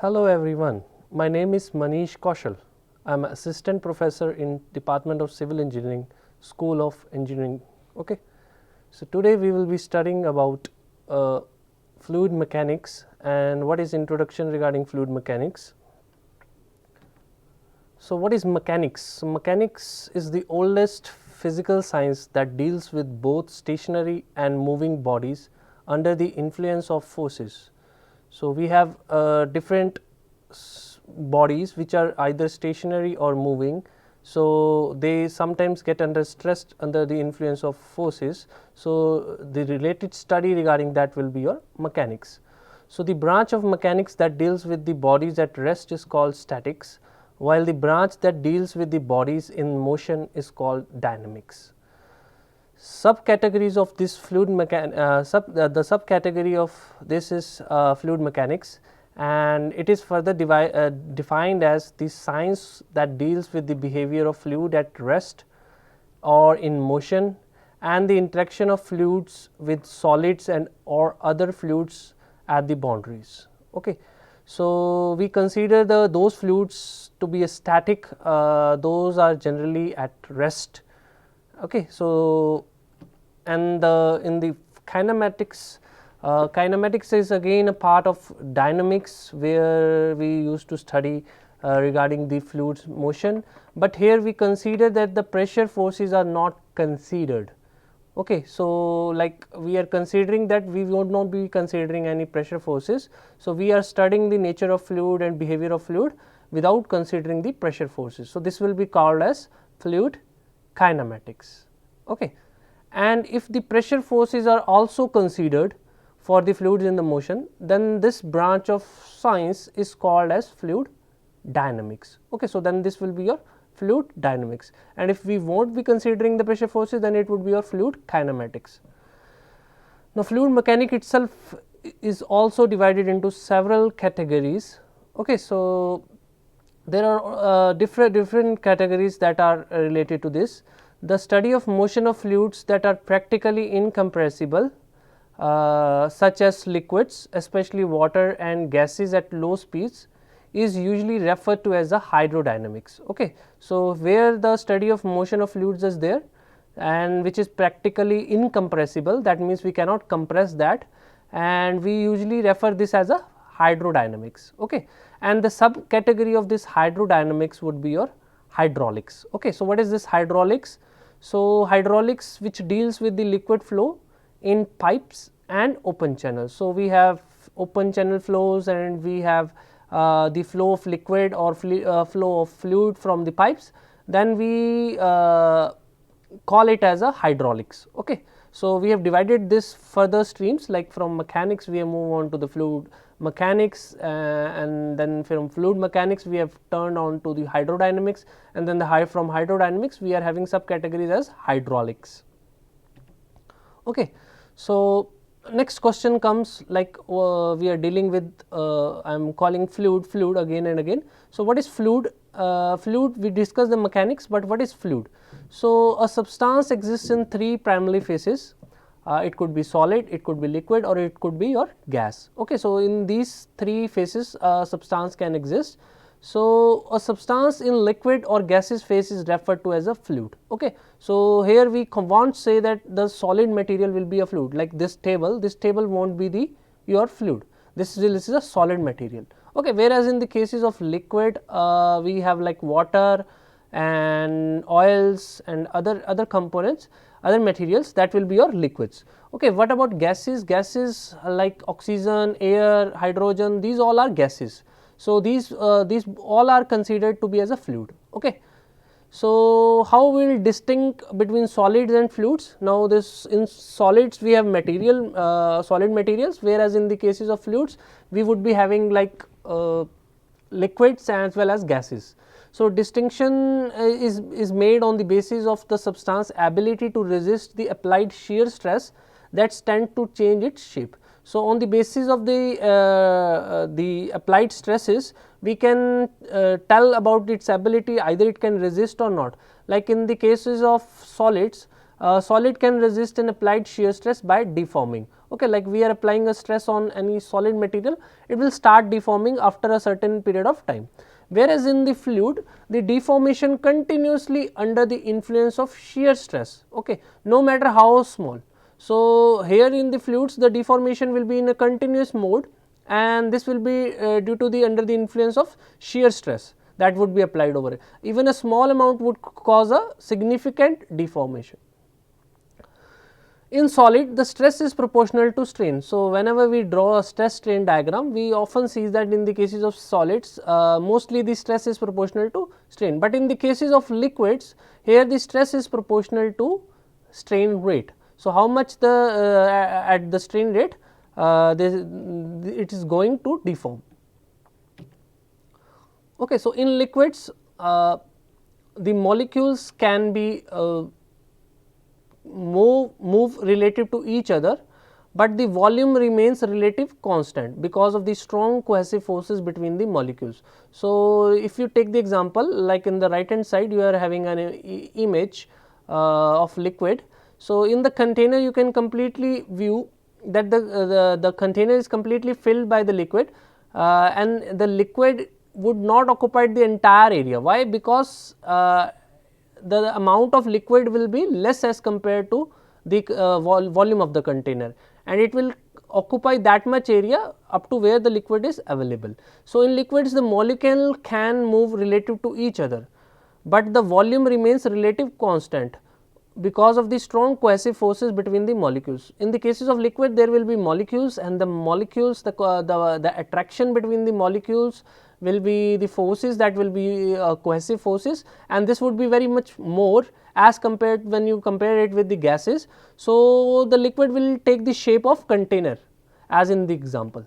Hello everyone, my name is Manish Kaushal. I am assistant professor in Department of Civil Engineering, School of Engineering. Okay, so today we will be studying about fluid mechanics and what is introduction regarding fluid mechanics. So what is mechanics? So mechanics is the oldest physical science that deals with both stationary and moving bodies under the influence of forces. So we have different bodies which are either stationary or moving. So they sometimes get under stress under the influence of forces. So the related study regarding that will be your mechanics. So the branch of mechanics that deals with the bodies at rest is called statics, while the branch that deals with the bodies in motion is called dynamics. Subcategories of this fluid the subcategory of this is fluid mechanics, and it is further defined as the science that deals with the behavior of fluid at rest or in motion and the interaction of fluids with solids and or other fluids at the boundaries. Okay. So we consider those fluids to be a static, those are generally at rest. Okay. So and in the kinematics, kinematics is again a part of dynamics where we used to study regarding the fluid's motion, but here we consider that the pressure forces are not considered. Okay, so like we are considering that we would not be considering any pressure forces. So we are studying the nature of fluid and behavior of fluid without considering the pressure forces. So this will be called as fluid kinematics. Okay. And if the pressure forces are also considered for the fluids in the motion, then this branch of science is called as fluid dynamics. Okay, so then this will be your fluid dynamics, and if we won't be considering the pressure forces, then it would be your fluid kinematics. Now fluid mechanics itself is also divided into several categories. Okay, so there are different categories that are related to this. The study of motion of fluids that are practically incompressible, such as liquids, especially water and gases at low speeds, is usually referred to as the hydrodynamics. Okay. So where the study of motion of fluids is there and which is practically incompressible, that means we cannot compress that, and we usually refer this as a hydrodynamics. Okay. And the subcategory of this hydrodynamics would be your hydraulics. Okay. So what is this hydraulics? So hydraulics which deals with the liquid flow in pipes and open channels. So we have open channel flows and we have the flow of liquid or flow of fluid from the pipes, then we call it as a hydraulics. Okay. So we have divided this further streams, like from mechanics we have moved on to the fluid mechanics, and then from fluid mechanics we have turned on to the hydrodynamics, and then from hydrodynamics we are having subcategories as hydraulics. Okay. So next question comes, like we are dealing with I am calling fluid again and again. So what is fluid? Fluid, we discuss the mechanics, but what is fluid? So a substance exists in three primary phases. It could be solid, it could be liquid, or it could be your gas. Okay, so in these three phases a substance can exist. So a substance in liquid or gaseous phase is referred to as a fluid. Okay, so here we won't say that the solid material will be a fluid, like this table won't be your fluid. This is a solid material. Okay, whereas in the cases of liquid we have like water and oils and other components, other materials, that will be your liquids. Okay, what about gases? Gases like oxygen, air, hydrogen, these all are gases. So these all are considered to be as a fluid. Okay. So how we will distinct between solids and fluids? Now this, in solids we have solid materials, whereas in the cases of fluids we would be having like liquids as well as gases. So distinction is made on the basis of the substance ability to resist the applied shear stress that tend to change its shape. So on the basis of the applied stresses, we can tell about its ability, either it can resist or not. Like in the cases of solids, solid can resist an applied shear stress by deforming. Okay, like we are applying a stress on any solid material, it will start deforming after a certain period of time. Whereas in the fluid, the deformation continuously under the influence of shear stress, okay, no matter how small. So, here in the fluids the deformation will be in a continuous mode, and this will be due to the under the influence of shear stress that would be applied over it. Even a small amount would cause a significant deformation. In solid, the stress is proportional to strain. So, whenever we draw a stress strain diagram, we often see that in the cases of solids, mostly the stress is proportional to strain, but in the cases of liquids, here the stress is proportional to strain rate. So, how much the at the strain rate it is going to deform. Okay, so in liquids, the molecules can be move relative to each other, but the volume remains relative constant because of the strong cohesive forces between the molecules. So, if you take the example like in the right hand side, you are having an image of liquid. So, in the container you can completely view that the container is completely filled by the liquid, and the liquid would not occupy the entire area. Why? Because the amount of liquid will be less as compared to the volume of the container, and it will occupy that much area up to where the liquid is available. So, in liquids the molecule can move relative to each other, but the volume remains relative constant because of the strong cohesive forces between the molecules. In the cases of liquid, there will be molecules, and the molecules, the attraction between the molecules will be the forces that will be cohesive forces, and this would be very much more as compared when you compare it with the gases. So, the liquid will take the shape of container as in the example.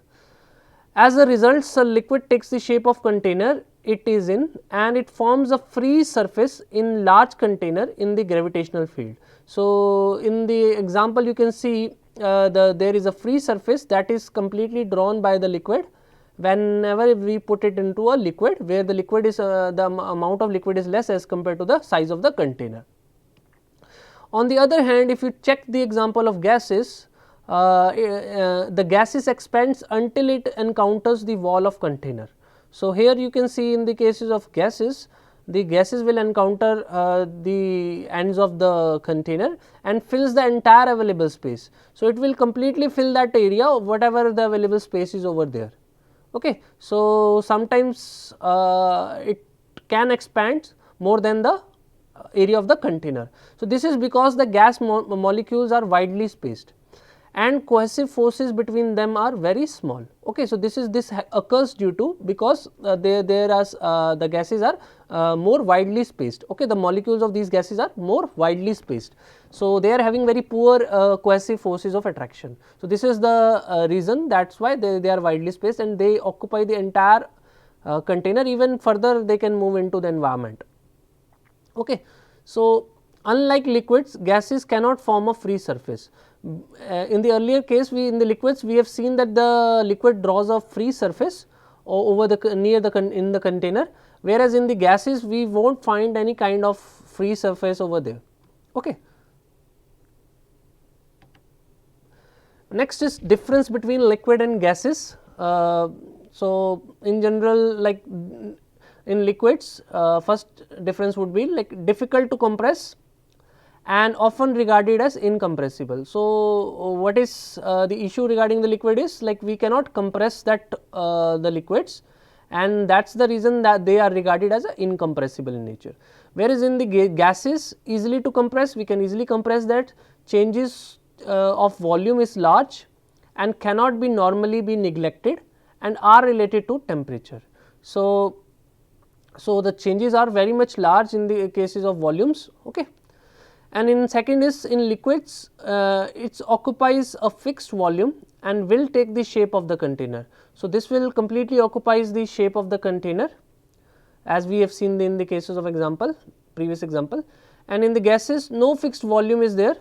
As a result, a liquid takes the shape of container it is in, and it forms a free surface in large container in the gravitational field. So, in the example you can see there is a free surface that is completely drawn by the liquid whenever we put it into a liquid, where the liquid is the amount of liquid is less as compared to the size of the container. On the other hand, if you check the example of gases, the gases expands until it encounters the wall of container. So, here you can see in the cases of gases, the gases will encounter the ends of the container and fills the entire available space. So, it will completely fill that area whatever the available space is over there. Okay. So, sometimes it can expand more than the area of the container. So, this is because the gas molecules are widely spaced and cohesive forces between them are very small. Okay. So, this occurs due to because the gases are more widely spaced. Okay. The molecules of these gases are more widely spaced. So, they are having very poor cohesive forces of attraction. So, this is the reason, that is why they are widely spaced and they occupy the entire container. Even further they can move into the environment. Okay. So, unlike liquids, gases cannot form a free surface. In the earlier case, in the liquids we have seen that the liquid draws a free surface over the in the container, whereas in the gases we will not find any kind of free surface over there. Okay. Next is difference between liquid and gases. So, in general, like in liquids, first difference would be like difficult to compress and often regarded as incompressible. So, what is the issue regarding the liquid is like we cannot compress that the liquids, and that is the reason that they are regarded as incompressible in nature. Whereas, in the gases, easily to compress, we can easily compress that. Changes of volume is large and cannot be normally be neglected and are related to temperature. So, the changes are very much large in the cases of volumes. Okay. And in second is in liquids, it occupies a fixed volume and will take the shape of the container. So, this will completely occupies the shape of the container, as we have seen in the cases of previous example, and in the gases no fixed volume is there,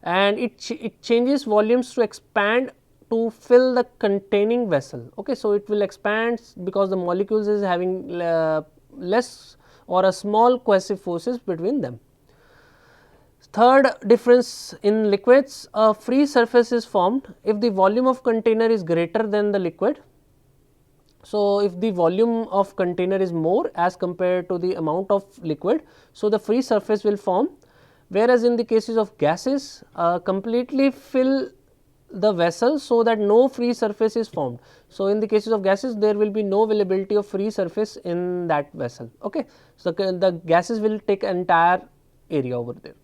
and it changes volumes to expand to fill the containing vessel. Okay. So, it will expand because the molecules is having less or a small cohesive forces between them. Third difference, in liquids, a free surface is formed if the volume of container is greater than the liquid. So, if the volume of container is more as compared to the amount of liquid, so the free surface will form, whereas in the cases of gases, completely fill the vessel so that no free surface is formed. So, in the cases of gases, there will be no availability of free surface in that vessel. Okay. So, the gases will take entire area over there.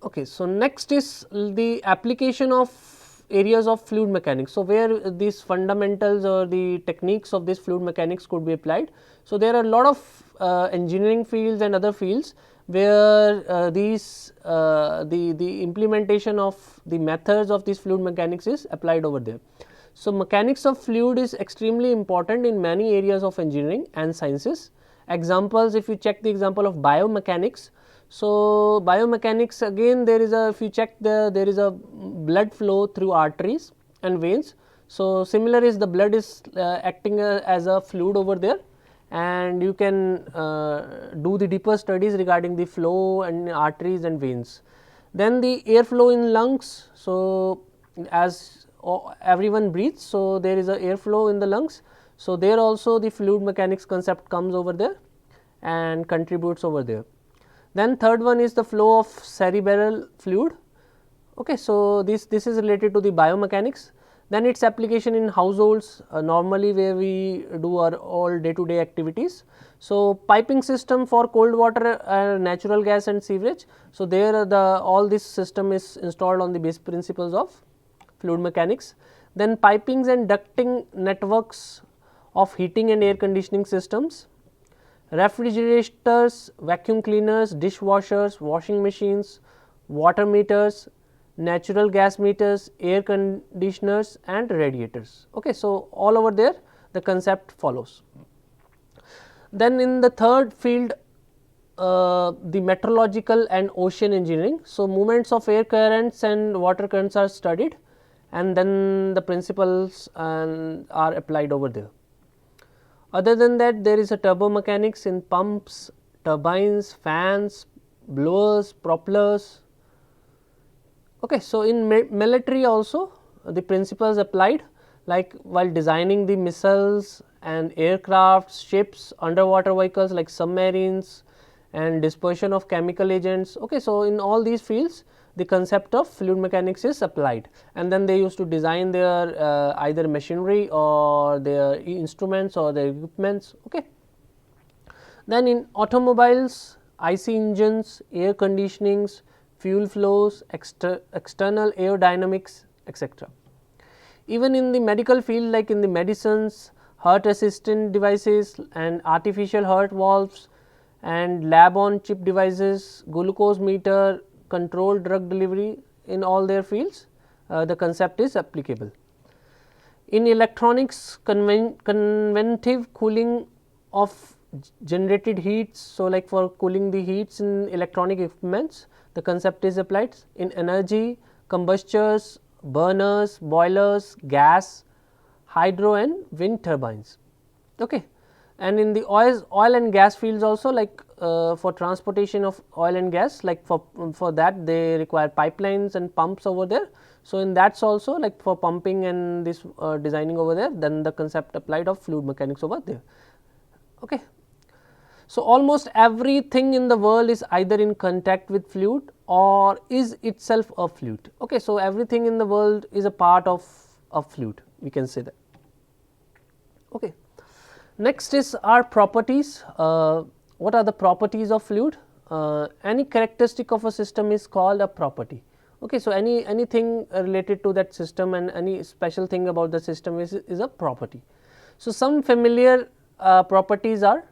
Okay. So, next is the application of areas of fluid mechanics. So, where these fundamentals or the techniques of this fluid mechanics could be applied. So, there are a lot of engineering fields and other fields where the implementation of the methods of this fluid mechanics is applied over there. So, mechanics of fluid is extremely important in many areas of engineering and sciences. Examples, if you check the example of biomechanics. So, biomechanics, again there is a, if you check there is a blood flow through arteries and veins. So, similar is the blood is acting as a fluid over there, and you can do the deeper studies regarding the flow and arteries and veins. Then the airflow in lungs. So, as everyone breathes, so there is a airflow in the lungs. So, there also the fluid mechanics concept comes over there and contributes over there. Then third one is the flow of cerebral fluid. Okay, so this is related to the biomechanics. Then its application in households, normally where we do our all day to day activities. So, piping system for cold water, natural gas and sewerage. So, there the all this system is installed on the basic principles of fluid mechanics. Then pipings and ducting networks of heating and air conditioning systems, refrigerators, vacuum cleaners, dishwashers, washing machines, water meters, natural gas meters, air conditioners and radiators. Okay, so, all over there the concept follows. Then in the third field, the meteorological and ocean engineering. So, movements of air currents and water currents are studied, and then the principles are applied over there. Other than that, there is a turbo mechanics in pumps, turbines, fans, blowers, propellers. Okay, so, in military also the principles applied, like while designing the missiles and aircrafts, ships, underwater vehicles like submarines and dispersion of chemical agents. Okay, so, in all these fields the concept of fluid mechanics is applied, and then they used to design their either machinery or their instruments or their equipments. Okay. Then in automobiles, IC engines, air conditionings, fuel flows, external aerodynamics, etc. Even in the medical field, like in the medicines, heart assistant devices and artificial heart valves and lab on chip devices, glucose meter, controlled drug delivery, in all their fields the concept is applicable. In electronics, convective cooling of generated heats. So, like for cooling the heats in electronic equipments, the concept is applied. In energy, combustors, burners, boilers, gas, hydro and wind turbines. Okay. And in the oil and gas fields also, like for transportation of oil and gas, like for that they require pipelines and pumps over there. So, in that's also like for pumping and this designing over there, then the concept applied of fluid mechanics over there. Okay. So, almost everything in the world is either in contact with fluid or is itself a fluid. Okay. So, everything in the world is a part of a fluid, we can say that. Okay. Next is our properties. What are the properties of fluid? Any characteristic of a system is called a property. Okay, so anything related to that system and any special thing about the system is a property. So, some familiar properties are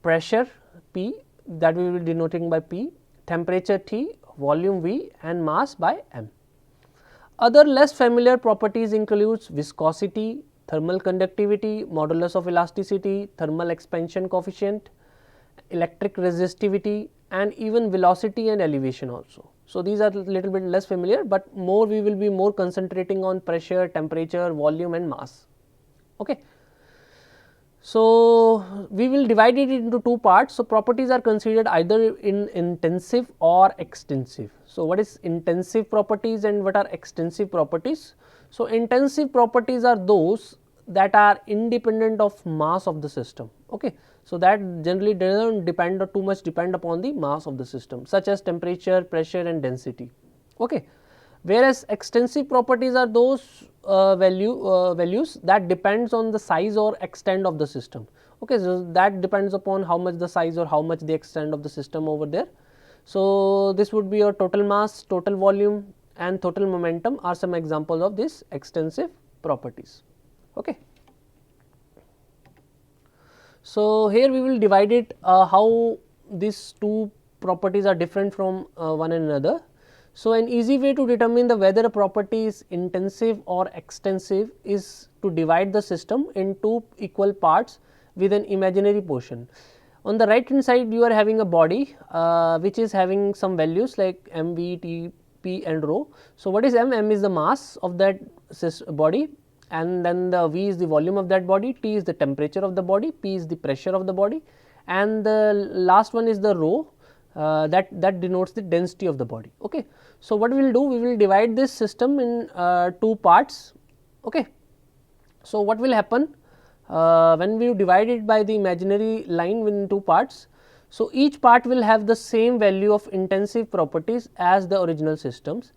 pressure P, that we will be denoting by P, temperature T, volume V and mass by m. Other less familiar properties includes viscosity, thermal conductivity, modulus of elasticity, thermal expansion coefficient, electric resistivity and even velocity and elevation also. So, these are little bit less familiar, but more we will be more concentrating on pressure, temperature, volume and mass. Okay. So, we will divide it into two parts. So, properties are considered either in intensive or extensive. So, what is intensive properties and what are extensive properties? So, intensive properties are those that are independent of mass of the system. Okay. So, that generally does not depend or too much depend upon the mass of the system, such as temperature, pressure and density. Okay. Whereas extensive properties are those values that depends on the size or extent of the system. Okay, so that depends upon how much the size or how much the extent of the system over there. So, this would be your total mass, total volume and total momentum are some examples of this extensive properties. Okay. So, here we will divide it how these two properties are different from one another. So, an easy way to determine the whether a property is intensive or extensive is to divide the system in two equal parts with an imaginary portion. On the right hand side you are having a body which is having some values like m, v, t, p and rho. So, what is m? M is the mass of that body, and then the v is the volume of that body, t is the temperature of the body, p is the pressure of the body, and the last one is the rho that denotes the density of the body. Okay. So, what we will do? We will divide this system in two parts. Okay. So, what will happen when we divide it by the imaginary line in two parts? So, each part will have the same value of intensive properties as the original systems,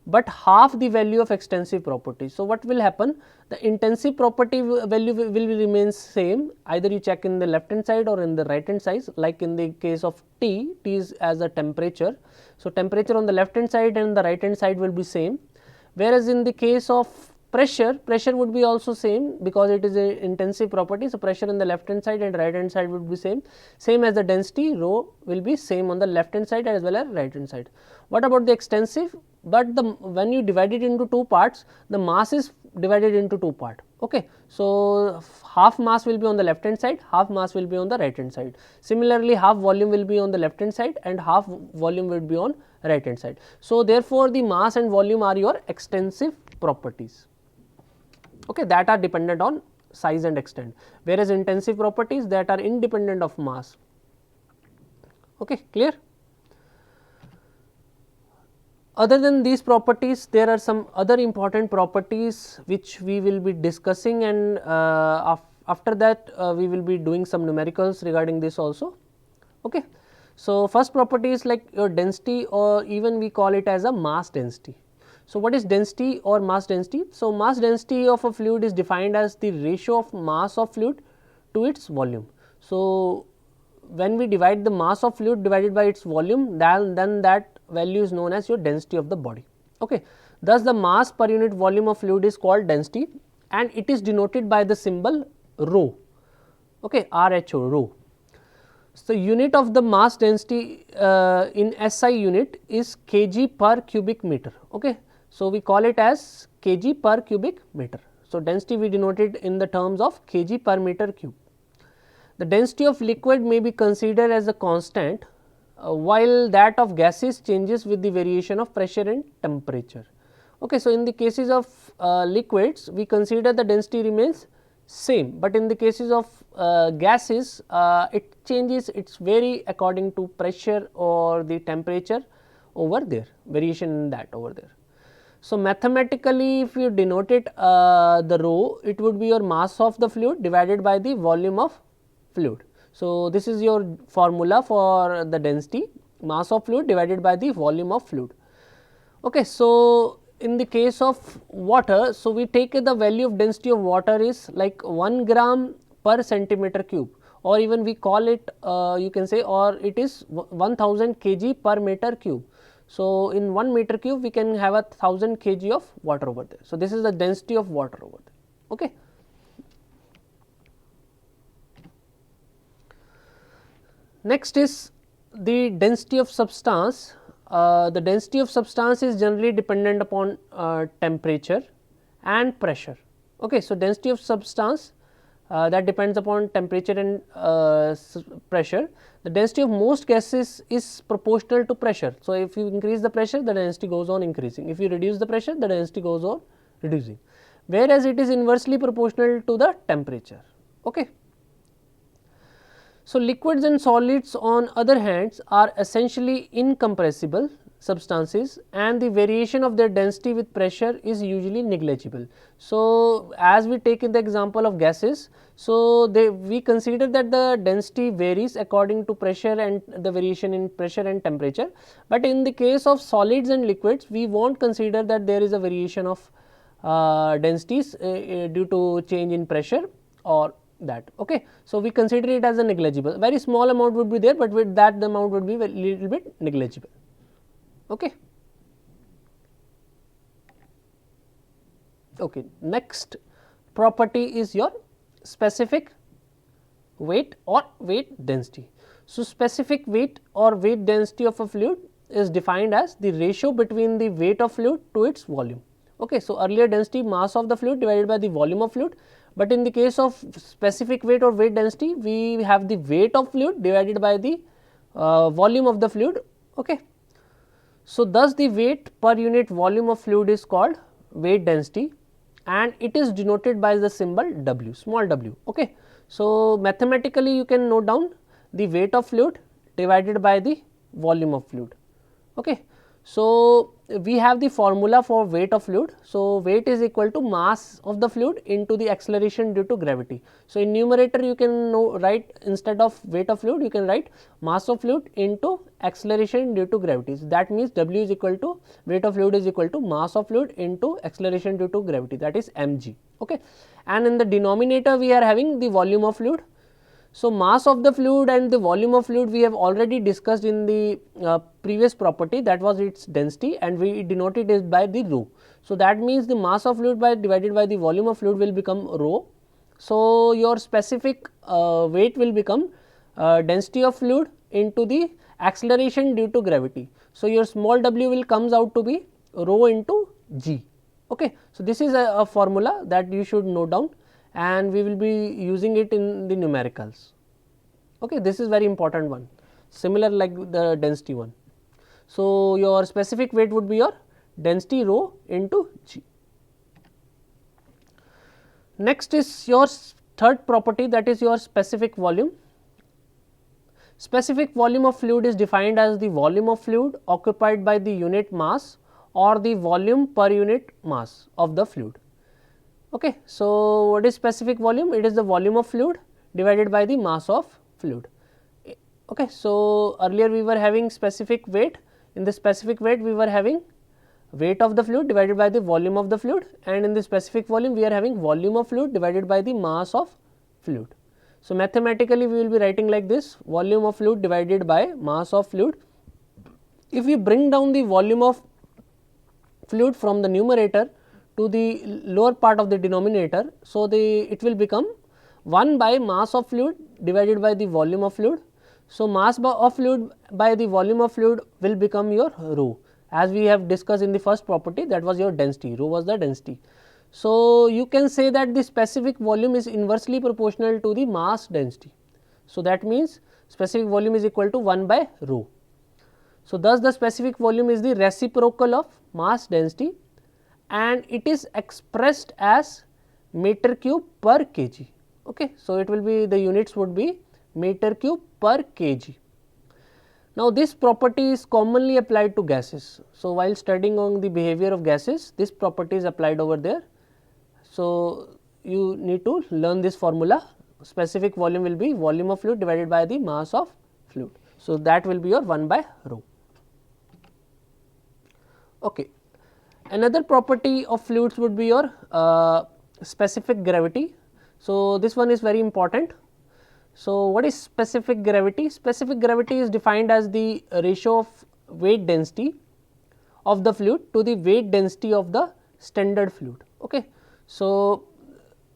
but half the value of extensive properties. So, what will happen? The intensive property value will remain same, either you check in the left hand side or in the right hand side, like in the case of T is as a temperature. So, temperature on the left hand side and the right hand side will be same, whereas in the case of pressure would be also same because it is a intensive property. So, pressure on the left hand side and right hand side would be same as the density rho will be same on the left hand side as well as right hand side. What about the extensive? But when you divide it into two parts, the mass is divided into two parts. Okay. So, half mass will be on the left hand side, half mass will be on the right hand side. Similarly, half volume will be on the left hand side and half volume will be on right hand side. So, therefore, the mass and volume are your extensive properties, okay, that are dependent on size and extent, whereas intensive properties that are independent of mass. Okay, clear? Other than these properties, there are some other important properties which we will be discussing, and after that we will be doing some numericals regarding this also. Okay. So, first property is like your density, or even we call it as a mass density. So, what is density or mass density? So, mass density of a fluid is defined as the ratio of mass of fluid to its volume. So, when we divide the mass of fluid divided by its volume, then that value is known as your density of the body. Okay. Thus, the mass per unit volume of fluid is called density, and it is denoted by the symbol rho. Okay, RHO, rho. So, unit of the mass density in SI unit is kg per cubic meter. Okay. So, we call it as kg per cubic meter. So, density we denoted in the terms of kg per meter cube. The density of liquid may be considered as a constant, while that of gases changes with the variation of pressure and temperature. Okay. So, in the cases of liquids, we consider the density remains same, but in the cases of gases, it changes, its vary according to pressure or the temperature over there, variation in that over there. So, mathematically if you denote it the rho, it would be your mass of the fluid divided by the volume of fluid. So, this is your formula for the density, mass of fluid divided by the volume of fluid. Okay. So, in the case of water, so we take the value of density of water is like 1 gram per centimeter cube, or even we call it you can say, or it is 1000 kg per meter cube. So, in 1 meter cube we can have 1000 kg of water over there. So, this is the density of water over there. Okay. Next is the density of substance. The density of substance is generally dependent upon temperature and pressure. Okay. So, density of substance that depends upon temperature and pressure. The density of most gases is proportional to pressure. So, if you increase the pressure, the density goes on increasing. If you reduce the pressure, the density goes on reducing, whereas it is inversely proportional to the temperature. Okay. So, liquids and solids on other hands are essentially incompressible substances and the variation of their density with pressure is usually negligible. So, as we take in the example of gases, so we consider that the density varies according to pressure and the variation in pressure and temperature, but in the case of solids and liquids we will not consider that there is a variation of densities due to change in pressure or that. Okay. So, we consider it as a negligible, very small amount would be there, but with that the amount would be a little bit negligible. Okay. Okay. Next property is your specific weight or weight density. So, specific weight or weight density of a fluid is defined as the ratio between the weight of fluid to its volume. Okay. So, earlier density, mass of the fluid divided by the volume of fluid, but in the case of specific weight or weight density we have the weight of fluid divided by the volume of the fluid. Okay. So, thus the weight per unit volume of fluid is called weight density and it is denoted by the symbol W, small w. Okay. So, mathematically you can note down the weight of fluid divided by the volume of fluid. Okay. So, we have the formula for weight of fluid. So, weight is equal to mass of the fluid into the acceleration due to gravity. So, in numerator you can write, instead of weight of fluid you can write mass of fluid into acceleration due to gravity. So, that means W is equal to weight of fluid is equal to mass of fluid into acceleration due to gravity, that is mg. Okay. And in the denominator we are having the volume of fluid. So, mass of the fluid and the volume of fluid we have already discussed in the previous property, that was its density, and we denoted it by the rho. So, that means the mass of fluid divided by the volume of fluid will become rho. So, your specific weight will become density of fluid into the acceleration due to gravity. So, your small w will comes out to be rho into g. Okay. So, this is a formula that you should note down and we will be using it in the numericals. Okay. This is very important one, similar like the density one. So, your specific weight would be your density rho into g. Next is your third property, that is your specific volume. Specific volume of fluid is defined as the volume of fluid occupied by the unit mass or the volume per unit mass of the fluid. Okay. So, what is specific volume? It is the volume of fluid divided by the mass of fluid. Okay. So, earlier we were having specific weight, in the specific weight we were having weight of the fluid divided by the volume of the fluid, and in the specific volume we are having volume of fluid divided by the mass of fluid. So, mathematically we will be writing like this, volume of fluid divided by mass of fluid. If we bring down the volume of fluid from the numerator to the lower part of the denominator, so it will become 1 by mass of fluid divided by the volume of fluid. So, mass of fluid by the volume of fluid will become your rho, as we have discussed in the first property, that was your density, rho was the density. So, you can say that the specific volume is inversely proportional to the mass density. So, that means specific volume is equal to 1 by rho. So, thus the specific volume is the reciprocal of mass density and it is expressed as meter cube per kg. Okay. So, it will be, the units would be meter cube per kg. Now, this property is commonly applied to gases. So, while studying on the behavior of gases, this property is applied over there. So, you need to learn this formula, specific volume will be volume of fluid divided by the mass of fluid. So, that will be your 1 by rho. Okay. Another property of fluids would be your specific gravity. So, this one is very important. So, what is specific gravity? Specific gravity is defined as the ratio of weight density of the fluid to the weight density of the standard fluid. Okay. So,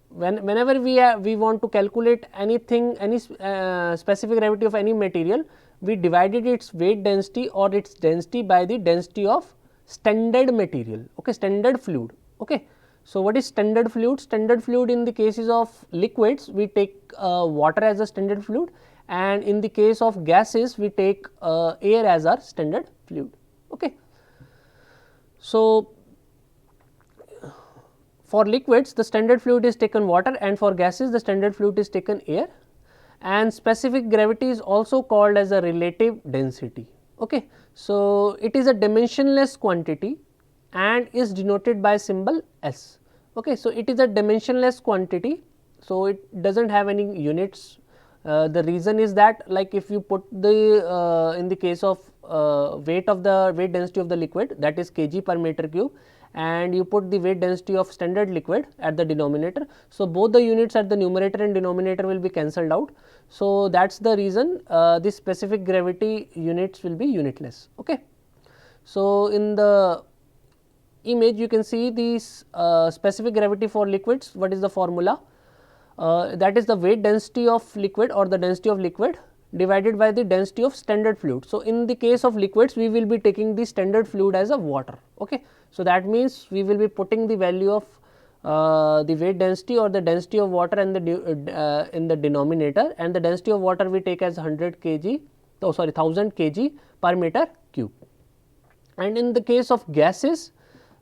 whenever we want to calculate anything, any specific gravity of any material, we divided its weight density or its density by the density of standard material, okay, standard fluid. Okay. So, what is standard fluid? Standard fluid, in the cases of liquids we take water as a standard fluid, and in the case of gases we take air as our standard fluid. Okay. So, for liquids the standard fluid is taken water and for gases the standard fluid is taken air, and specific gravity is also called as a relative density. Okay. So, it is a dimensionless quantity and is denoted by symbol S. Okay. So, it is a dimensionless quantity. So, it does not have any units. The reason is that, like, if you put the in the case of weight density of the liquid, that is kg per meter cube, and you put the weight density of standard liquid at the denominator. So, both the units at the numerator and denominator will be cancelled out. So, that is the reason this specific gravity units will be unitless. Okay. So, in the image you can see this specific gravity for liquids. What is the formula? That is the weight density of liquid or the density of liquid divided by the density of standard fluid. So, in the case of liquids we will be taking the standard fluid as a water. Okay. So, that means we will be putting the value of the weight density or the density of water and the in the denominator, and the density of water we take as 100 kg, oh sorry 1000 kg per meter cube. And in the case of gases,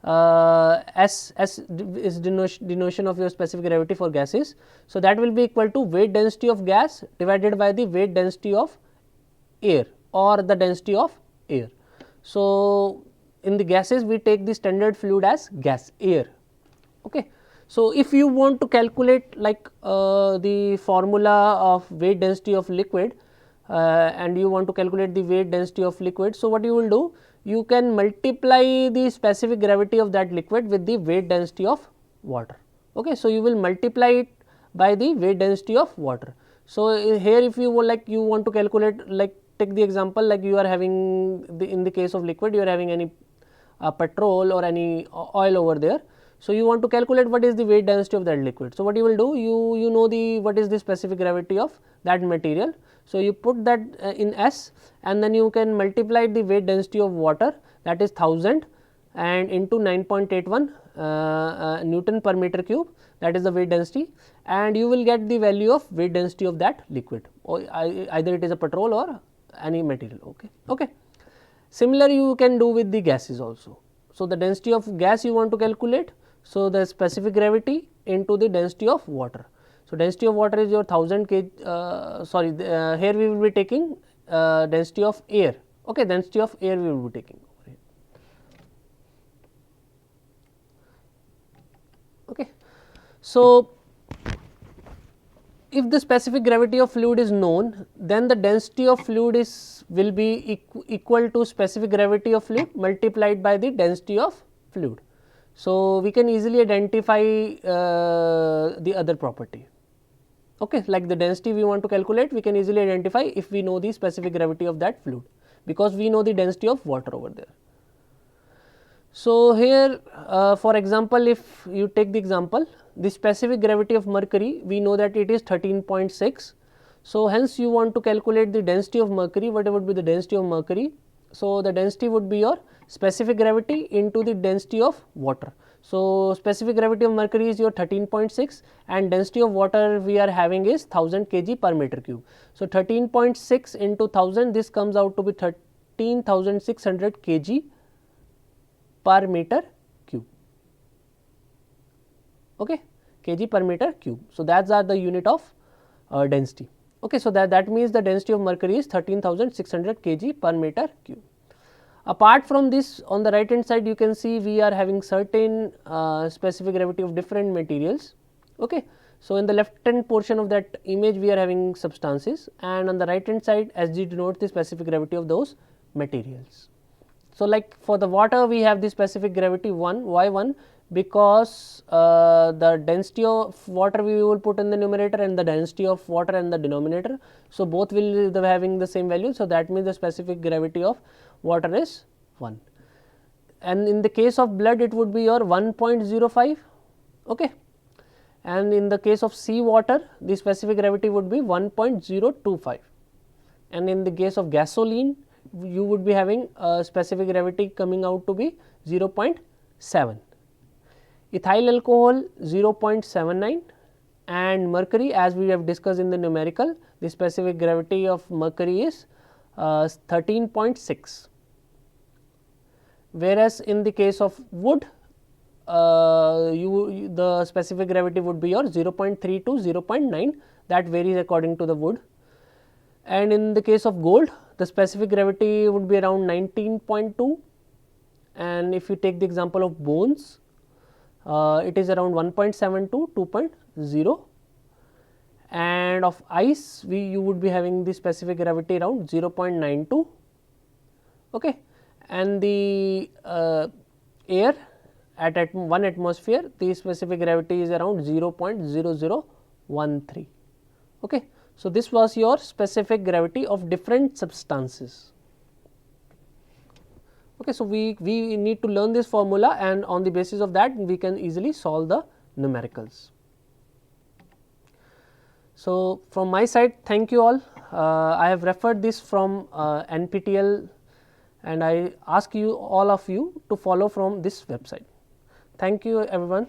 S is denotion of your specific gravity for gases. So, that will be equal to weight density of gas divided by the weight density of air or the density of air. So, in the gases we take the standard fluid as gas air. Okay. So, if you want to calculate like the formula of weight density of liquid and you want to calculate the weight density of liquid. So, what you will do? You can multiply the specific gravity of that liquid with the weight density of water. Okay. So, you will multiply it by the weight density of water. So, here if you want to calculate, like take the example, like you are having in the case of liquid you are having any petrol or any oil over there. So, you want to calculate what is the weight density of that liquid. So, what you will do? You know what is the specific gravity of that material. So, you put that in S, and then you can multiply the weight density of water, that is 1000 and into 9.81 Newton per meter cube, that is the weight density, and you will get the value of weight density of that liquid, or either it is a petrol or any material. Okay. Okay. Similar you can do with the gases also. So, the density of gas you want to calculate. So, the specific gravity into the density of water. So, density of water is your 1000 kg, here we will be taking density of air. Okay, density of air we will be taking. Okay. So, if the specific gravity of fluid is known, then the density of fluid will be equal to specific gravity of fluid multiplied by the density of fluid. So, we can easily identify the other property. Okay, like the density we want to calculate, we can easily identify if we know the specific gravity of that fluid, because we know the density of water over there. So, here for example, if you take the example, the specific gravity of mercury, we know that it is 13.6. So, hence you want to calculate the density of mercury. What would be the density of mercury? So, the density would be your specific gravity into the density of water. So, specific gravity of mercury is your 13.6 and density of water we are having is 1000 kg per meter cube. So, 13.6 into 1000, this comes out to be 13,600 kg per meter cube. Okay, kg per meter cube. So, that are the unit of density. Okay, so that means the density of mercury is 13,600 kg per meter cube. Apart from this, on the right hand side you can see we are having certain specific gravity of different materials. Okay. So, in the left hand portion of that image we are having substances, and on the right hand side SG denotes the specific gravity of those materials. So, like for the water we have the specific gravity 1, why 1? Because the density of water we will put in the numerator and the density of water in the denominator. So, both will be having the same value. So, that means the specific gravity of water is 1, and in the case of blood it would be your 1.05. Okay. And in the case of sea water the specific gravity would be 1.025, and in the case of gasoline you would be having a specific gravity coming out to be 0.7, ethyl alcohol 0.79, and mercury, as we have discussed in the numerical, the specific gravity of mercury is 13.6, whereas in the case of wood the specific gravity would be your 0.3 to 0.9, that varies according to the wood. and in the case of gold the specific gravity would be around 19.2, and if you take the example of bones, it is around 1.7 to 2.0, and of ice you would be having the specific gravity around 0.92, okay, and the air at 1 atmosphere the specific gravity is around 0.0013, okay. So, this was your specific gravity of different substances. Okay, so, we need to learn this formula, and on the basis of that we can easily solve the numericals. So, from my side, thank you all. I have referred this from NPTEL, and I ask you all of you to follow from this website. Thank you everyone.